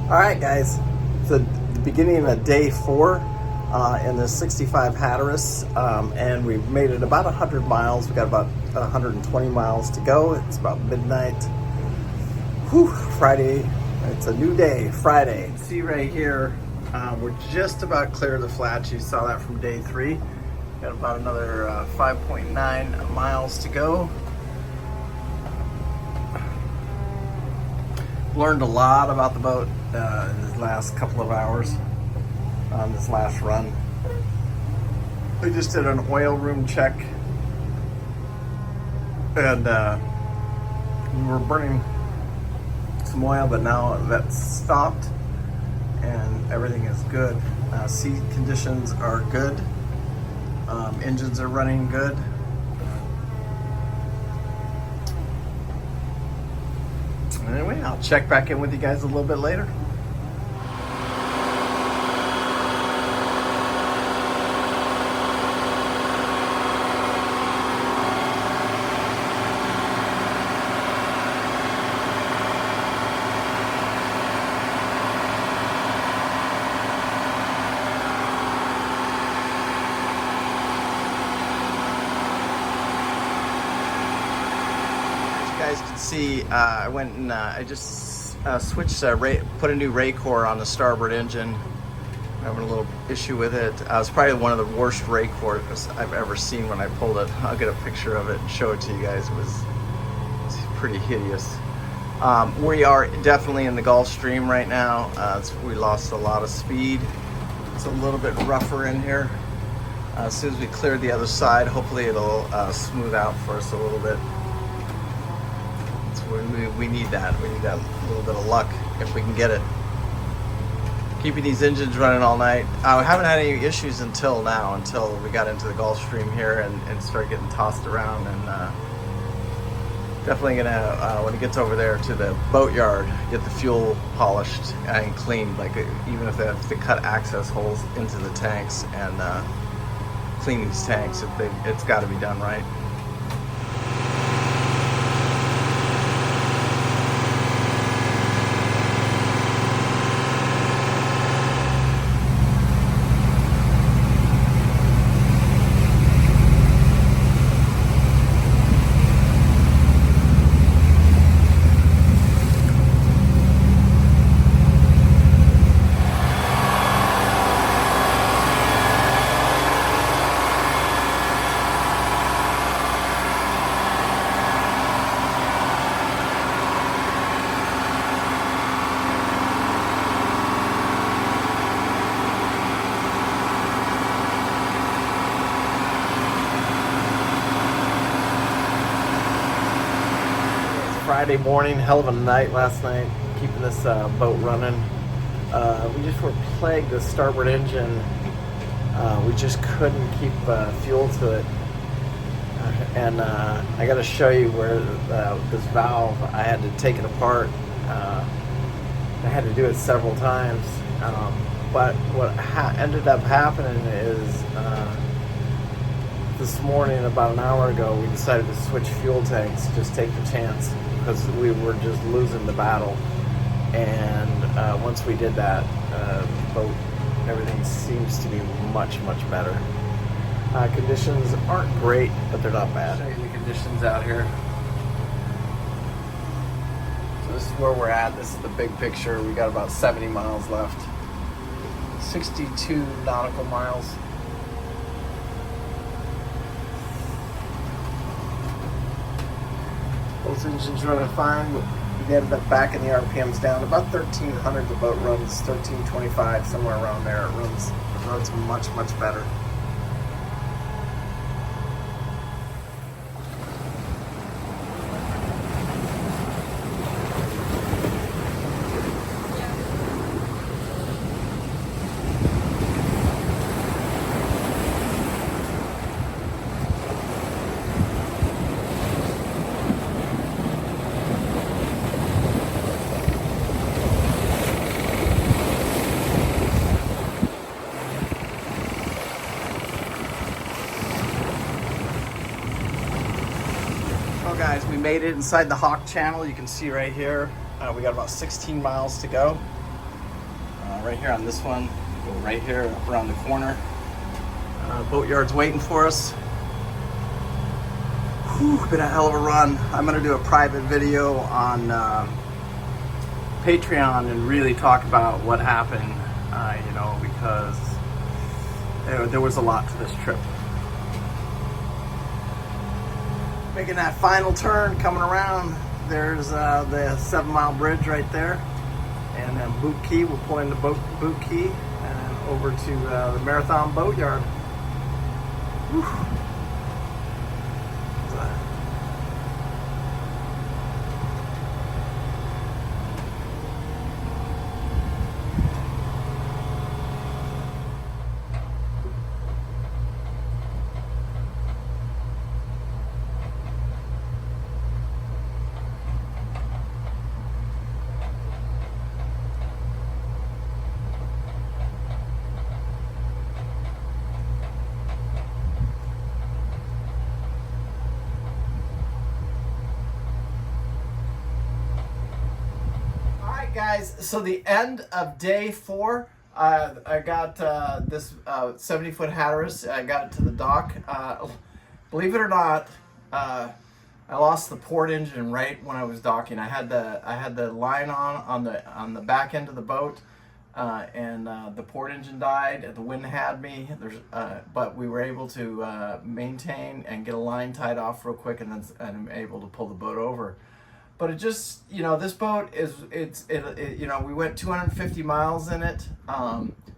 All right, guys. So the beginning of day 4 in the 65 Hatteras, and we've made it about 100 miles. We got about 120 miles to go. It's about midnight. Whew, Friday. It's a new day, Friday. See right here, we're just about clear of the flats. You saw that from day 3. Got about another 5.9 miles to go. Learned a lot about the boat in this last couple of hours on this last run. We just did an oil room check, and we were burning some oil, but now that's stopped and everything is good. Sea conditions are good. Engines are running good. Anyway, I'll check back in with you guys a little bit later. Guys can see I went and I just switched put a new ray core on the starboard engine. I'm having a little issue with it. It was probably one of the worst ray cores I've ever seen when I pulled it. I'll get a picture of it and show it to you guys. It was pretty hideous. We are definitely in the Gulf Stream right now. We lost a lot of speed. It's a little bit rougher in here. As soon as we clear the other side, hopefully it'll smooth out for us a little bit. We need that. We need that little bit of luck if we can get it. Keeping these engines running all night. I haven't had any issues until now, until we got into the Gulf Stream here and started getting tossed around. And definitely gonna, when it gets over there to the boatyard, get the fuel polished and cleaned. Like even if they have to cut access holes into the tanks and clean these tanks, it's got to be done right. Friday morning, hell of a night last night, keeping this boat running. We just were plagued the starboard engine. We just couldn't keep fuel to it. And I got to show you where this valve, I had to take it apart. I had to do it several times. But what ended up happening is this morning, about an hour ago, we decided to switch fuel tanks, just take the chance, because we were just losing the battle. And once we did that, boat, everything seems to be much, much better. Conditions aren't great, but they're not bad. I'll show you the conditions out here. So this is where we're at. This is the big picture. We got about 70 miles left. 62 nautical miles. Both engines running fine. We ended up backing the RPMs down about 1,300. The boat runs 1,325, somewhere around there. It runs much, much better. Guys, we made it inside the Hawk Channel. You can see right here, we got about 16 miles to go. right here on this one. Go right here up around the corner. Boatyard's waiting for us. Whew, been a hell of a run. I'm gonna do a private video on Patreon and really talk about what happened, you know, because there was a lot to this trip. Making that final turn, coming around, there's the 7 Mile Bridge right there. And then Boot Key, we'll pull into Boot Key and over to the Marathon Boatyard. Whew. Guys, so the end of day 4, I got this 70-foot Hatteras. I got it to the dock. Believe it or not, I lost the port engine right when I was docking. I had the line on the back end of the boat, and the port engine died. The wind had me. But we were able to maintain and get a line tied off real quick, and I'm able to pull the boat over. But it just, you know, this boat is, you know, we went 250 miles in it.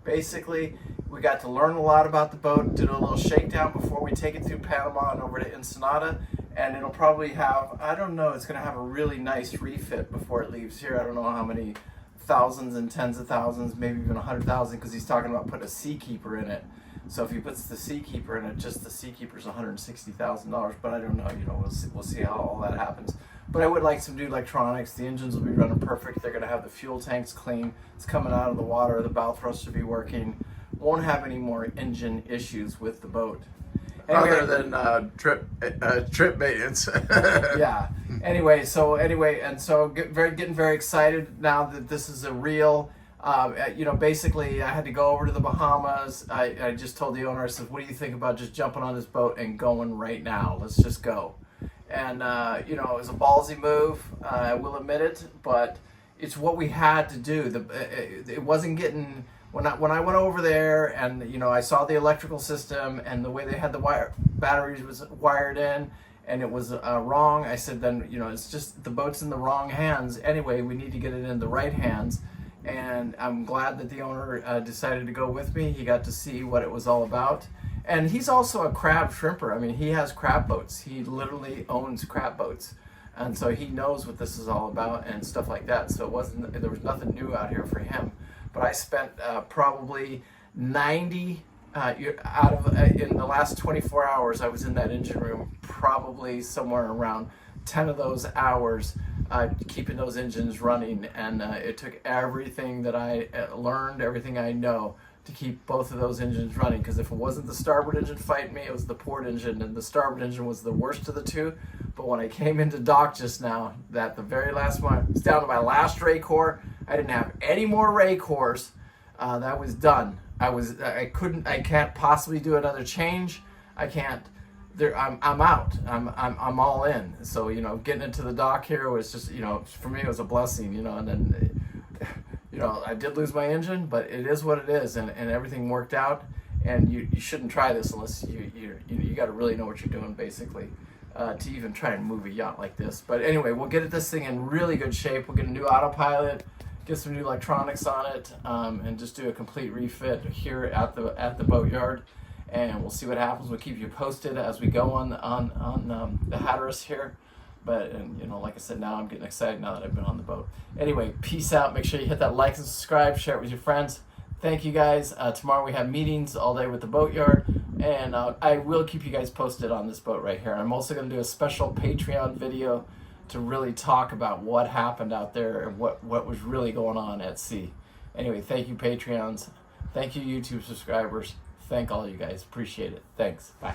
Basically, we got to learn a lot about the boat, did a little shakedown before we take it through Panama and over to Ensenada. And it'll probably have, I don't know, it's going to have a really nice refit before it leaves here. I don't know how many thousands and tens of thousands, maybe even 100,000, because he's talking about putting a Seakeeper in it. So if he puts the Seakeeper in it, just the Seakeeper's $160,000. But I don't know, you know, we'll see how all that happens. But I would like some new electronics. The engines will be running perfect. They're going to have the fuel tanks clean. It's coming out of the water. The bow thrust will be working. Won't have any more engine issues with the boat. Anyway, other than trip maintenance. Yeah. Anyway, so getting very excited now that this is a real. You know, basically, I had to go over to the Bahamas. I just told the owner, I said, "What do you think about just jumping on this boat and going right now? Let's just go." And you know, it was a ballsy move. I will admit it, but it's what we had to do. It wasn't getting when I went over there, and you know, I saw the electrical system and the way they had the batteries was wired in, and it was wrong. I said, then you know, it's just the boat's in the wrong hands. Anyway, we need to get it in the right hands. And I'm glad that the owner decided to go with me. He got to see what it was all about. And he's also a crab shrimper. I mean, he has crab boats. He literally owns crab boats. And so he knows what this is all about and stuff like that. So there was nothing new out here for him. But I spent probably 90 in the last 24 hours I was in that engine room, probably somewhere around 10 of those hours keeping those engines running, and it took everything that I learned, everything I know, to keep both of those engines running. Because if it wasn't the starboard engine fighting me, it was the port engine, and the starboard engine was the worst of the two. But when I came into dock just now, the very last one, it's down to my last ray core. I didn't have any more ray cores. That was done. I can't possibly do another change. I can't. I'm out. I'm all in. So you know, getting into the dock here was just, you know, for me it was a blessing. You know, and then you know, I did lose my engine, but it is what it is, and everything worked out. And you shouldn't try this unless you got to really know what you're doing, basically, to even try and move a yacht like this. But anyway, we'll get this thing in really good shape. We'll get a new autopilot, get some new electronics on it, and just do a complete refit here at the boatyard. And we'll see what happens. We'll keep you posted as we go on the Hatteras here. But, and you know, like I said, now I'm getting excited now that I've been on the boat. Anyway, peace out. Make sure you hit that like and subscribe. Share it with your friends. Thank you guys. Tomorrow we have meetings all day with the boatyard. And I will keep you guys posted on this boat right here. I'm also going to do a special Patreon video to really talk about what happened out there and what was really going on at sea. Anyway, thank you, Patreons. Thank you, YouTube subscribers. Thank all you guys. Appreciate it. Thanks. Bye.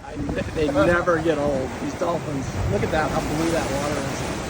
They never get old. These dolphins. Look at that, how blue that water is.